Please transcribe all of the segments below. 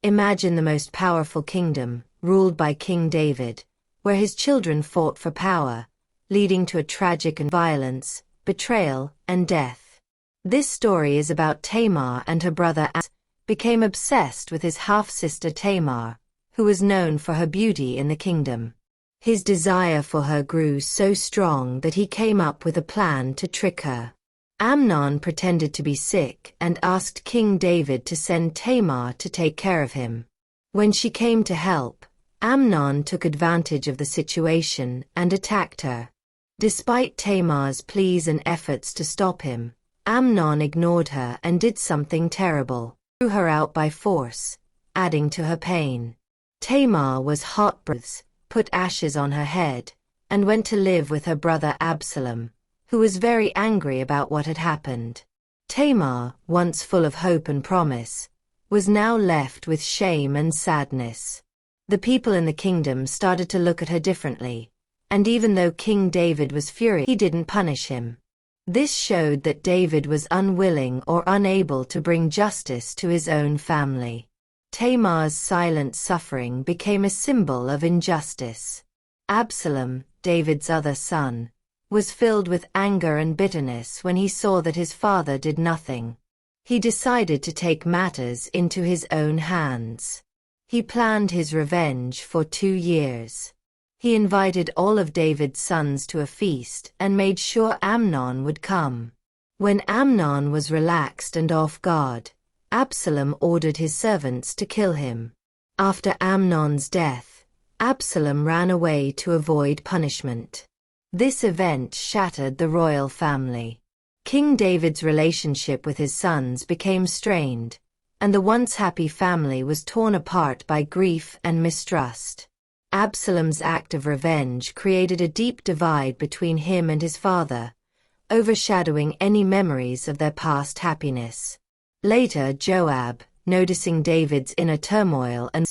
Imagine the most powerful kingdom, ruled by King David, where his children fought for power, leading to a tragic and violence, betrayal, and death. This story is about Tamar and her brother Absalom, became obsessed with his half-sister Tamar, who was known for her beauty in the kingdom. His desire for her grew so strong that he came up with a plan to trick her. Amnon pretended to be sick and asked King David to send Tamar to take care of him. When she came to help, Amnon took advantage of the situation and attacked her. Despite Tamar's pleas and efforts to stop him, Amnon ignored her and did something terrible. He threw her out by force, adding to her pain. Tamar was heartbroken, put ashes on her head, and went to live with her brother Absalom, who was very angry about what had happened. Tamar, once full of hope and promise, was now left with shame and sadness. The people in the kingdom started to look at her differently, and even though King David was furious, he didn't punish him. This showed that David was unwilling or unable to bring justice to his own family. Tamar's silent suffering became a symbol of injustice. Absalom, David's other son, was filled with anger and bitterness when he saw that his father did nothing. He decided to take matters into his own hands. He planned his revenge for 2 years. He invited all of David's sons to a feast and made sure Amnon would come. When Amnon was relaxed and off guard, Absalom ordered his servants to kill him. After Amnon's death, Absalom ran away to avoid punishment. This event shattered the royal family. King David's relationship with his sons became strained, and the once happy family was torn apart by grief and mistrust. Absalom's act of revenge created a deep divide between him and his father, overshadowing any memories of their past happiness. Later, Joab, noticing David's inner turmoil and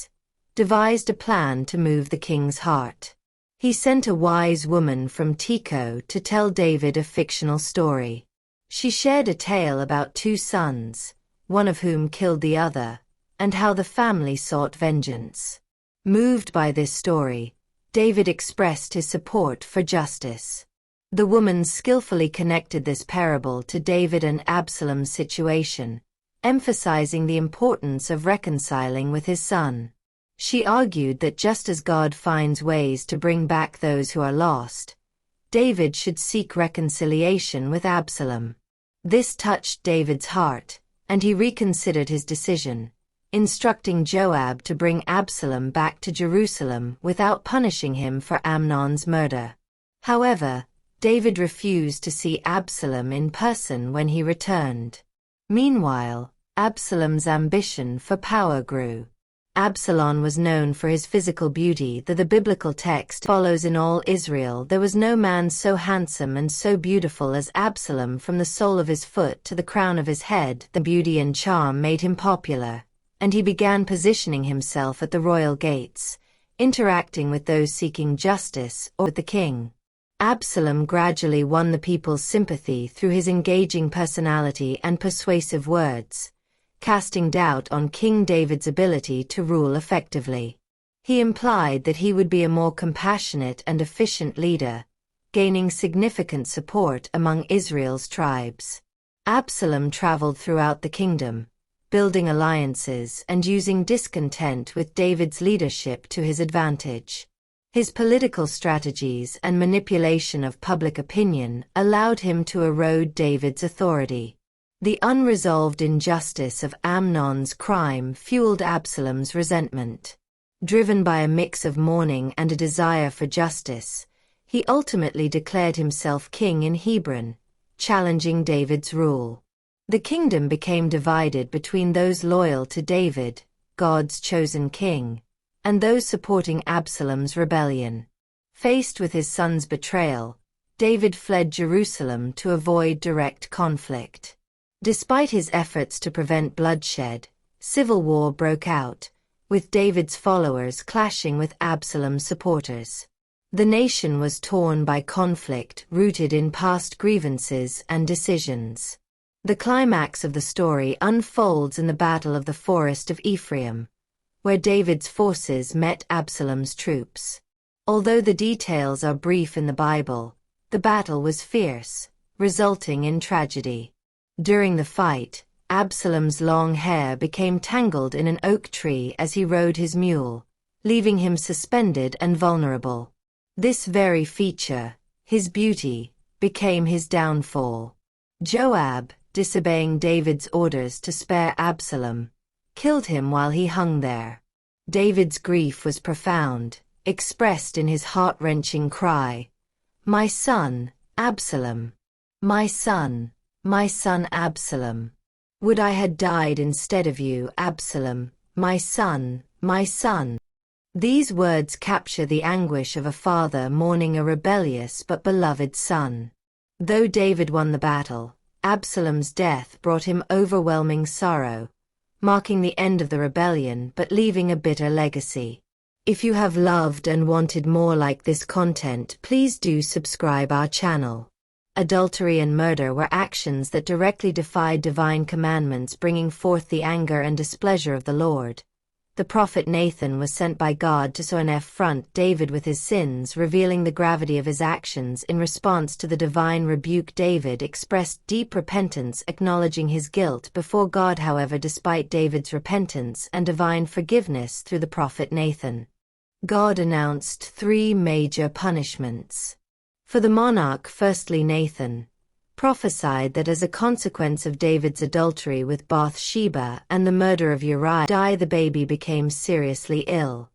devised a plan to move the king's heart. He sent a wise woman from Tekoa to tell David a fictional story. She shared a tale about 2 sons, one of whom killed the other, and how the family sought vengeance. Moved by this story, David expressed his support for justice. The woman skillfully connected this parable to David and Absalom's situation, emphasizing the importance of reconciling with his son. She argued that just as God finds ways to bring back those who are lost, David should seek reconciliation with Absalom. This touched David's heart, and he reconsidered his decision, instructing Joab to bring Absalom back to Jerusalem without punishing him for Amnon's murder. However, David refused to see Absalom in person when he returned. Meanwhile, Absalom's ambition for power grew. Absalom was known for his physical beauty, though the biblical text follows in all Israel there was no man so handsome and so beautiful as Absalom. From the sole of his foot to the crown of his head, the beauty and charm made him popular, and he began positioning himself at the royal gates, interacting with those seeking justice or with the king. Absalom gradually won the people's sympathy through his engaging personality and persuasive words, casting doubt on King David's ability to rule effectively. He implied that he would be a more compassionate and efficient leader, gaining significant support among Israel's tribes. Absalom traveled throughout the kingdom, building alliances and using discontent with David's leadership to his advantage. His political strategies and manipulation of public opinion allowed him to erode David's authority. The unresolved injustice of Amnon's crime fueled Absalom's resentment. Driven by a mix of mourning and a desire for justice, he ultimately declared himself king in Hebron, challenging David's rule. The kingdom became divided between those loyal to David, God's chosen king, and those supporting Absalom's rebellion. Faced with his son's betrayal, David fled Jerusalem to avoid direct conflict. Despite his efforts to prevent bloodshed, civil war broke out, with David's followers clashing with Absalom's supporters. The nation was torn by conflict rooted in past grievances and decisions. The climax of the story unfolds in the Battle of the Forest of Ephraim, where David's forces met Absalom's troops. Although the details are brief in the Bible, the battle was fierce, resulting in tragedy. During the fight, Absalom's long hair became tangled in an oak tree as he rode his mule, leaving him suspended and vulnerable. This very feature, his beauty, became his downfall. Joab, disobeying David's orders to spare Absalom, killed him while he hung there. David's grief was profound, expressed in his heart-wrenching cry, "My son, Absalom! My son Absalom! Would I had died instead of you, Absalom, my son, my son!" These words capture the anguish of a father mourning a rebellious but beloved son. Though David won the battle, Absalom's death brought him overwhelming sorrow, marking the end of the rebellion but leaving a bitter legacy. If you have loved and wanted more like this content, please do subscribe our channel. Adultery and murder were actions that directly defied divine commandments, bringing forth the anger and displeasure of the Lord. The prophet Nathan was sent by God to confront David with his sins, revealing the gravity of his actions. In response to the divine rebuke, David expressed deep repentance, acknowledging his guilt before God. However, despite David's repentance and divine forgiveness through the prophet Nathan, God announced 3 major punishments. For the monarch, firstly, Nathan prophesied that as a consequence of David's adultery with Bathsheba and the murder of Uriah, the baby became seriously ill.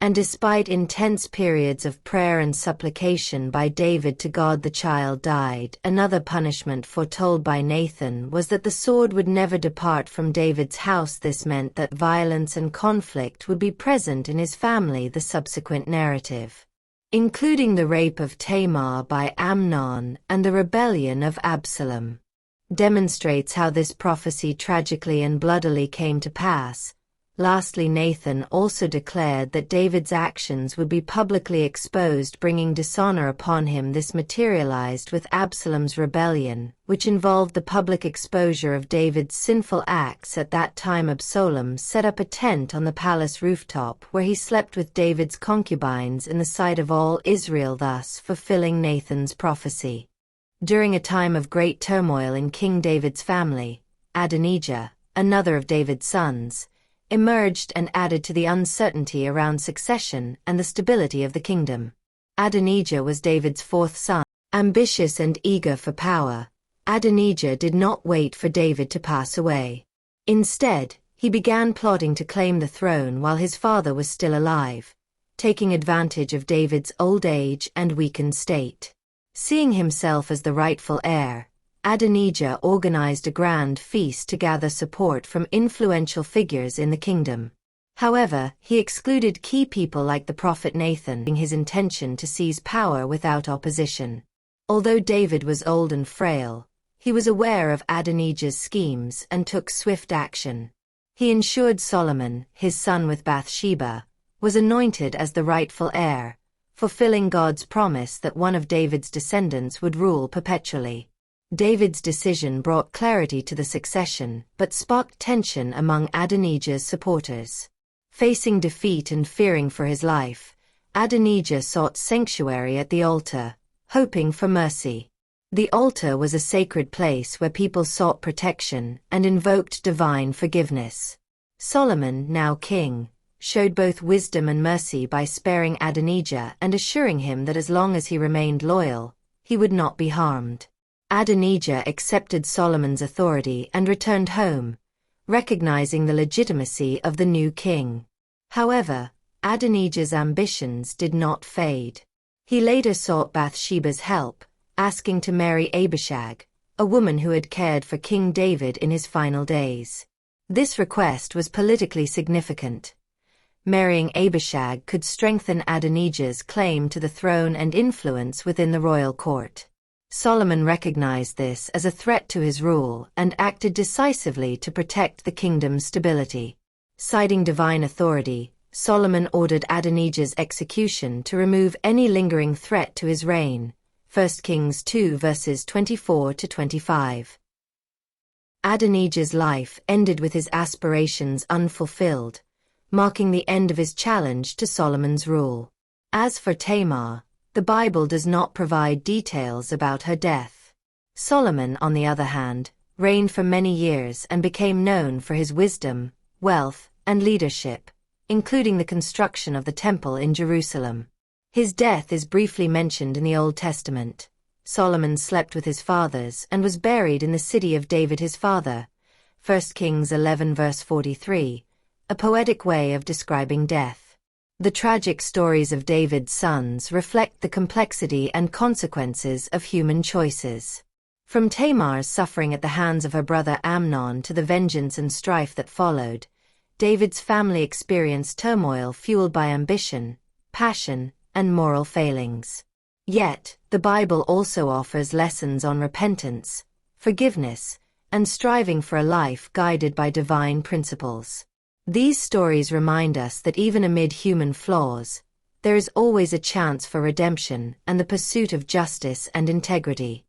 And despite intense periods of prayer and supplication by David to God, the child died. Another punishment foretold by Nathan was that the sword would never depart from David's house. This meant that violence and conflict would be present in his family. The subsequent narrative, including the rape of Tamar by Amnon and the rebellion of Absalom, demonstrates how this prophecy tragically and bloodily came to pass. Lastly, Nathan also declared that David's actions would be publicly exposed, bringing dishonor upon him. This materialized with Absalom's rebellion, which involved the public exposure of David's sinful acts. At that time, Absalom set up a tent on the palace rooftop where he slept with David's concubines in the sight of all Israel, thus fulfilling Nathan's prophecy. During a time of great turmoil in King David's family, Adonijah, another of David's sons, emerged and added to the uncertainty around succession and the stability of the kingdom. Adonijah was David's 4th son. Ambitious and eager for power, Adonijah did not wait for David to pass away. Instead, he began plotting to claim the throne while his father was still alive, taking advantage of David's old age and weakened state. Seeing himself as the rightful heir, Adonijah organized a grand feast to gather support from influential figures in the kingdom. However, he excluded key people like the prophet Nathan, in his intention to seize power without opposition. Although David was old and frail, he was aware of Adonijah's schemes and took swift action. He ensured Solomon, his son with Bathsheba, was anointed as the rightful heir, fulfilling God's promise that one of David's descendants would rule perpetually. David's decision brought clarity to the succession, but sparked tension among Adonijah's supporters. Facing defeat and fearing for his life, Adonijah sought sanctuary at the altar, hoping for mercy. The altar was a sacred place where people sought protection and invoked divine forgiveness. Solomon, now king, showed both wisdom and mercy by sparing Adonijah and assuring him that as long as he remained loyal, he would not be harmed. Adonijah accepted Solomon's authority and returned home, recognizing the legitimacy of the new king. However, Adonijah's ambitions did not fade. He later sought Bathsheba's help, asking to marry Abishag, a woman who had cared for King David in his final days. This request was politically significant. Marrying Abishag could strengthen Adonijah's claim to the throne and influence within the royal court. Solomon recognized this as a threat to his rule and acted decisively to protect the kingdom's stability. Citing divine authority, Solomon ordered Adonijah's execution to remove any lingering threat to his reign. 1 Kings 2 verses 24-25. Adonijah's life ended with his aspirations unfulfilled, marking the end of his challenge to Solomon's rule. As for Tamar, the Bible does not provide details about her death. Solomon, on the other hand, reigned for many years and became known for his wisdom, wealth, and leadership, including the construction of the temple in Jerusalem. His death is briefly mentioned in the Old Testament. Solomon slept with his fathers and was buried in the city of David his father. 1 Kings 11 verse 43, a poetic way of describing death. The tragic stories of David's sons reflect the complexity and consequences of human choices. From Tamar's suffering at the hands of her brother Amnon to the vengeance and strife that followed, David's family experienced turmoil fueled by ambition, passion, and moral failings. Yet, the Bible also offers lessons on repentance, forgiveness, and striving for a life guided by divine principles. These stories remind us that even amid human flaws, there is always a chance for redemption and the pursuit of justice and integrity.